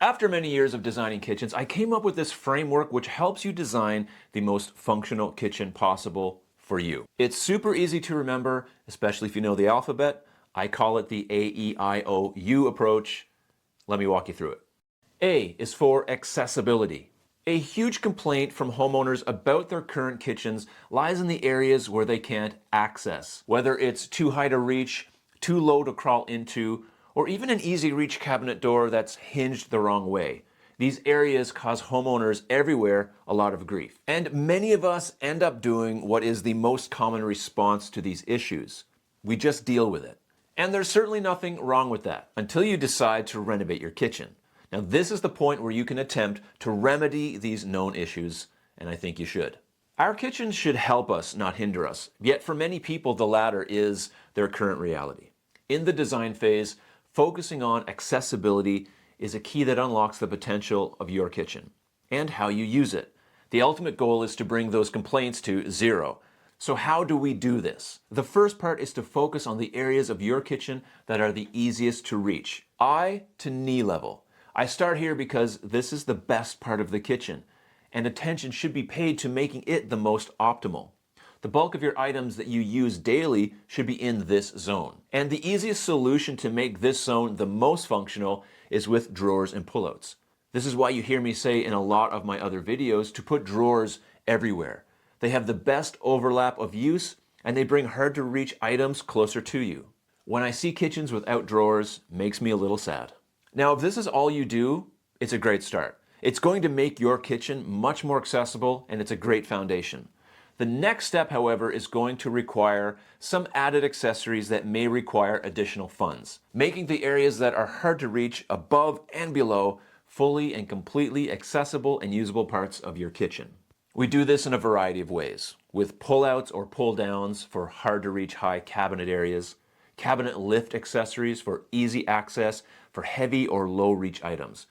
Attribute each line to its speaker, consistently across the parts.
Speaker 1: After many years of designing kitchens, I came up with this framework which helps you design the most functional kitchen possible for you. It's super easy to remember, especially if you know the alphabet. I call it the AEIOU approach. Let me walk you through it. A is for accessibility. A huge complaint from homeowners about their current kitchens lies in the areas where they can't access, whether it's too high to reach, too low to crawl into, or even an easy reach cabinet door that's hinged the wrong way. These areas cause homeowners everywhere a lot of grief. And many of us end up doing what is the most common response to these issues. We just deal with it. And there's certainly nothing wrong with that until you decide to renovate your kitchen. Now, this is the point where you can attempt to remedy these known issues, and I think you should. Our kitchens should help us, not hinder us. Yet for many people, the latter is their current reality. In the design phase, focusing on accessibility is a key that unlocks the potential of your kitchen and how you use it. The ultimate goal is to bring those complaints to zero. So how do we do this? The first part is to focus on the areas of your kitchen that are the easiest to reach, eye to knee level. I start here because this is the best part of the kitchen, and attention should be paid to making it the most optimal. The bulk of your items that you use daily should be in this zone. And the easiest solution to make this zone the most functional is with drawers and pullouts. This is why you hear me say in a lot of my other videos to put drawers everywhere. They have the best overlap of use, and they bring hard to reach items closer to you. When I see kitchens without drawers, it makes me a little sad. Now, if this is all you do, it's a great start. It's going to make your kitchen much more accessible, and it's a great foundation. The next step, however, is going to require some added accessories that may require additional funds, making the areas that are hard to reach above and below fully and completely accessible and usable parts of your kitchen. We do this in a variety of ways, with pull-outs or pull-downs for hard-to-reach high cabinet areas, cabinet lift accessories for easy access for heavy or low-reach items,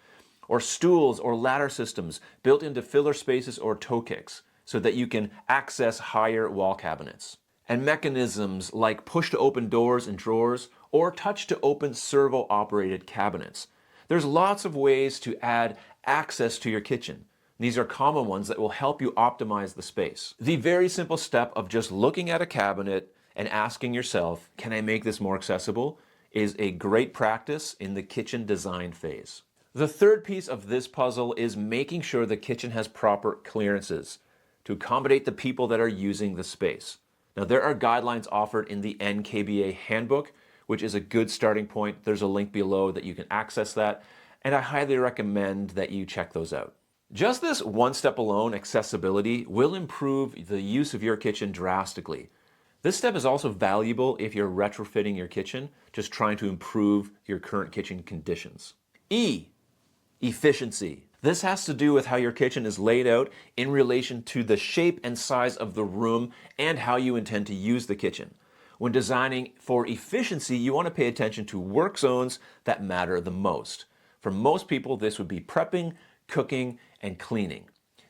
Speaker 1: or stools or ladder systems built into filler spaces or toe kicks so that you can access higher wall cabinets, and mechanisms like push-to-open doors and drawers or touch-to-open servo-operated cabinets. There's lots of ways to add access to your kitchen. These are common ones that will help you optimize the space. The very simple step of just looking at a cabinet and asking yourself, can I make this more accessible, is a great practice in the kitchen design phase. The third piece of this puzzle is making sure the kitchen has proper clearances to accommodate the people that are using the space. Now, there are guidelines offered in the NKBA handbook, which is a good starting point. There's a link below that you can access that, and I highly recommend that you check those out. Just this one step alone, accessibility, will improve the use of your kitchen drastically. This step is also valuable if you're retrofitting your kitchen, just trying to improve your current kitchen conditions. E, efficiency. This has to do with how your kitchen is laid out in relation to the shape and size of the room and how you intend to use the kitchen. When designing for efficiency, you want to pay attention to work zones that matter the most. For most people, this would be prepping, cooking, and cleaning.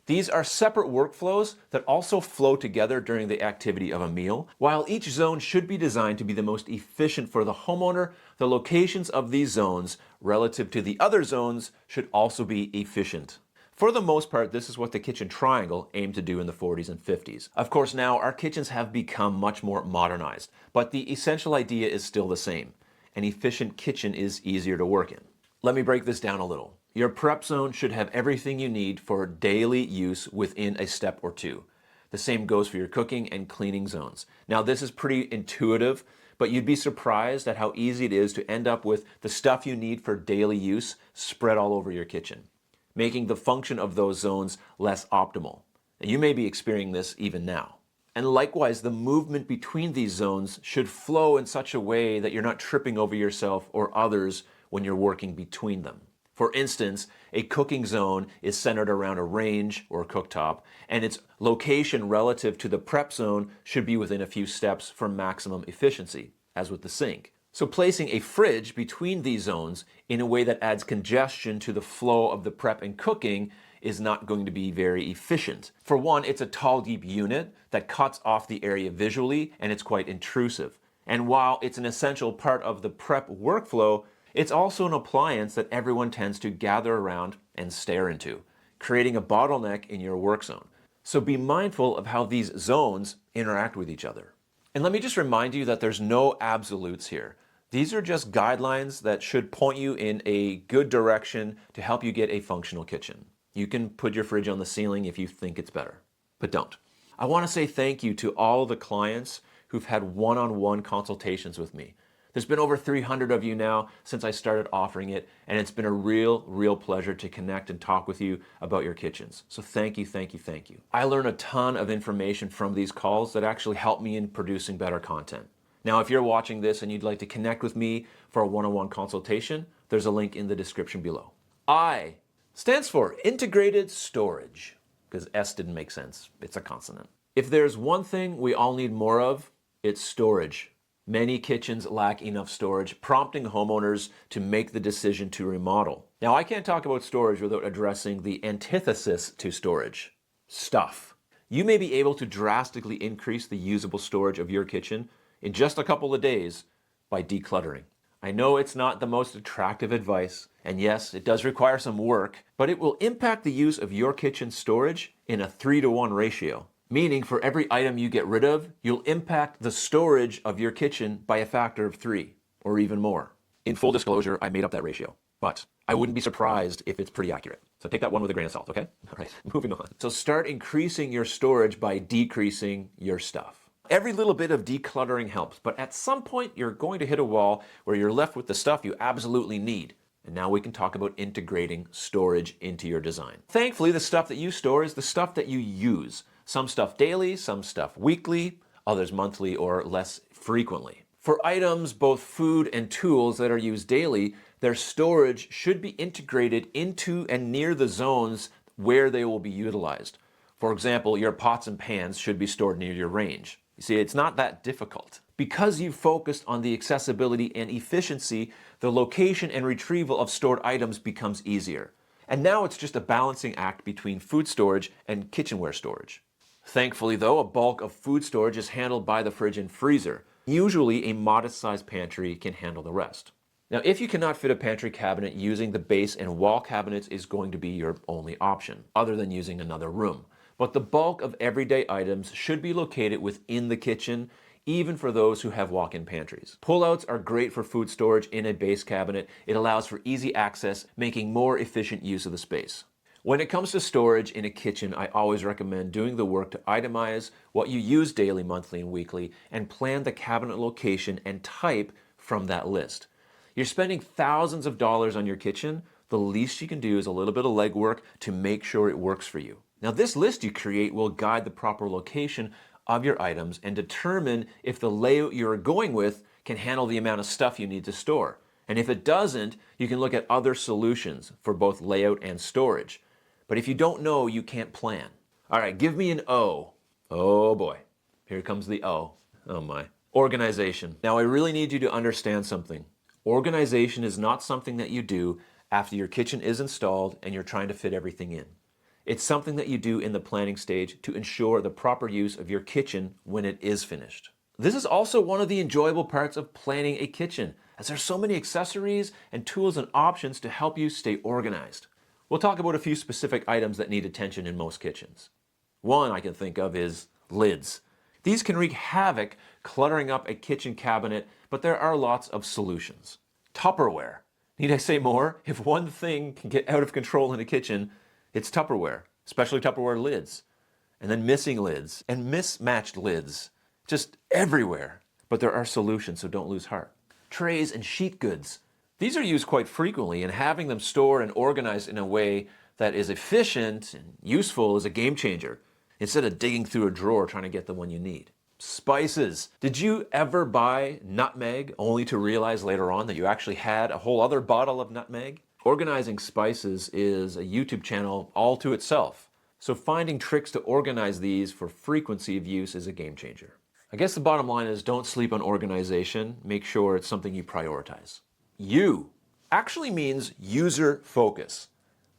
Speaker 1: These are separate workflows that also flow together during the activity of a meal. While each zone should be designed to be the most efficient for the homeowner, the locations of these zones relative to the other zones should also be efficient. For the most part, this is what the kitchen triangle aimed to do in the 40s and 50s. Of course, now our kitchens have become much more modernized, but the essential idea is still the same. An efficient kitchen is easier to work in. Let me break this down a little. Your prep zone should have everything you need for daily use within a step or two. The same goes for your cooking and cleaning zones. Now, this is pretty intuitive, but you'd be surprised at how easy it is to end up with the stuff you need for daily use spread all over your kitchen, making the function of those zones less optimal. And you may be experiencing this even now. And likewise, the movement between these zones should flow in such a way that you're not tripping over yourself or others when you're working between them. For instance, a cooking zone is centered around a range or cooktop, and its location relative to the prep zone should be within a few steps for maximum efficiency, as with the sink. So placing a fridge between these zones in a way that adds congestion to the flow of the prep and cooking is not going to be very efficient. For one, it's a tall, deep unit that cuts off the area visually, and it's quite intrusive. And while it's an essential part of the prep workflow, It's also an appliance that everyone tends to gather around and stare into, creating a bottleneck in your work zone. So be mindful of how these zones interact with each other. And let me just remind you that there's no absolutes here. These are just guidelines that should point you in a good direction to help you get a functional kitchen. You can put your fridge on the ceiling if you think it's better, but don't. I want to say thank you to all the clients who've had one-on-one consultations with me. There's been over 300 of you now since I started offering it, and it's been a real pleasure to connect and talk with you about your kitchens. So thank you, thank you, thank you. I learn a ton of information from these calls that actually help me in producing better content. Now, if you're watching this and you'd like to connect with me for a one-on-one consultation, there's a link in the description below. I stands for integrated storage, because S didn't make sense. It's a consonant. If there's one thing we all need more of, it's storage. Many kitchens lack enough storage, prompting homeowners to make the decision to remodel. Now, I can't talk about storage without addressing the antithesis to storage: stuff. You may be able to drastically increase the usable storage of your kitchen in just a couple of days by decluttering. I know it's not the most attractive advice, and yes, it does require some work, but it will impact the use of your kitchen storage in a 3-to-1 ratio. Meaning for every item you get rid of, you'll impact the storage of your kitchen by a factor of 3 or even more. In full disclosure, I made up that ratio, but I wouldn't be surprised if it's pretty accurate. So take that one with a grain of salt, okay? All right, moving on. So start increasing your storage by decreasing your stuff. Every little bit of decluttering helps, but at some point you're going to hit a wall where you're left with the stuff you absolutely need. And now we can talk about integrating storage into your design. Thankfully, the stuff that you store is the stuff that you use. Some stuff daily, some stuff weekly, others monthly or less frequently. For items, both food and tools that are used daily, their storage should be integrated into and near the zones where they will be utilized. For example, your pots and pans should be stored near your range. You see, it's not that difficult. Because you've focused on the accessibility and efficiency, the location and retrieval of stored items becomes easier. And now it's just a balancing act between food storage and kitchenware storage. Thankfully though, a bulk of food storage is handled by the fridge and freezer. Usually a modest-sized pantry can handle the rest. Now, if you cannot fit a pantry cabinet, using the base and wall cabinets is going to be your only option, other than using another room. But the bulk of everyday items should be located within the kitchen, even for those who have walk-in pantries. Pullouts are great for food storage in a base cabinet. It allows for easy access, making more efficient use of the space. When it comes to storage in a kitchen, I always recommend doing the work to itemize what you use daily, monthly, and weekly, and plan the cabinet location and type from that list. You're spending thousands of dollars on your kitchen. The least you can do is a little bit of legwork to make sure it works for you. Now, this list you create will guide the proper location of your items and determine if the layout you're going with can handle the amount of stuff you need to store. And if it doesn't, you can look at other solutions for both layout and storage. But if you don't know, you can't plan. All right, give me an O. Oh boy, here comes the O. Oh my. Organization. Now I really need you to understand something. Organization is not something that you do after your kitchen is installed and you're trying to fit everything in. It's something that you do in the planning stage to ensure the proper use of your kitchen when it is finished. This is also one of the enjoyable parts of planning a kitchen, as there's so many accessories and tools and options to help you stay organized. We'll talk about a few specific items that need attention in most kitchens. One I can think of is lids. These can wreak havoc cluttering up a kitchen cabinet, but there are lots of solutions. Tupperware. Need I say more? If one thing can get out of control in a kitchen, it's Tupperware, especially Tupperware lids. And then missing lids and mismatched lids, just everywhere. But there are solutions, so don't lose heart. Trays and sheet goods. These are used quite frequently, and having them stored and organized in a way that is efficient and useful is a game changer, instead of digging through a drawer trying to get the one you need. Spices. Did you ever buy nutmeg only to realize later on that you actually had a whole other bottle of nutmeg? Organizing spices is a YouTube channel all to itself, so finding tricks to organize these for frequency of use is a game changer. I guess the bottom line is don't sleep on organization. Make sure it's something you prioritize. U actually means user focus,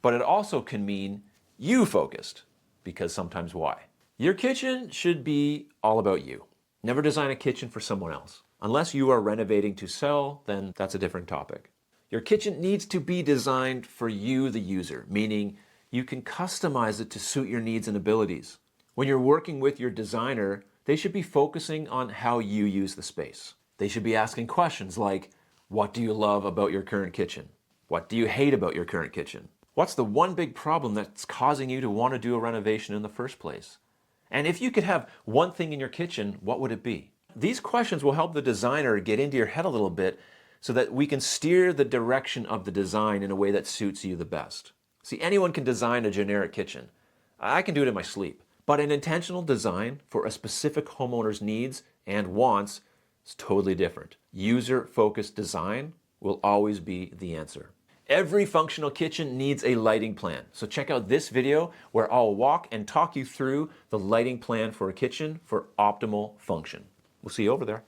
Speaker 1: but it also can mean you focused, because sometimes why? Your kitchen should be all about you. Never design a kitchen for someone else. Unless you are renovating to sell, then that's a different topic. Your kitchen needs to be designed for you, the user, meaning you can customize it to suit your needs and abilities. When you're working with your designer, they should be focusing on how you use the space. They should be asking questions like, what do you love about your current kitchen? What do you hate about your current kitchen? What's the one big problem that's causing you to want to do a renovation in the first place? And if you could have one thing in your kitchen, what would it be? These questions will help the designer get into your head a little bit so that we can steer the direction of the design in a way that suits you the best. See, anyone can design a generic kitchen. I can do it in my sleep. But an intentional design for a specific homeowner's needs and wants is totally different. User-focused design will always be the answer. Every functional kitchen needs a lighting plan. So check out this video where I'll walk and talk you through the lighting plan for a kitchen for optimal function. We'll see you over there.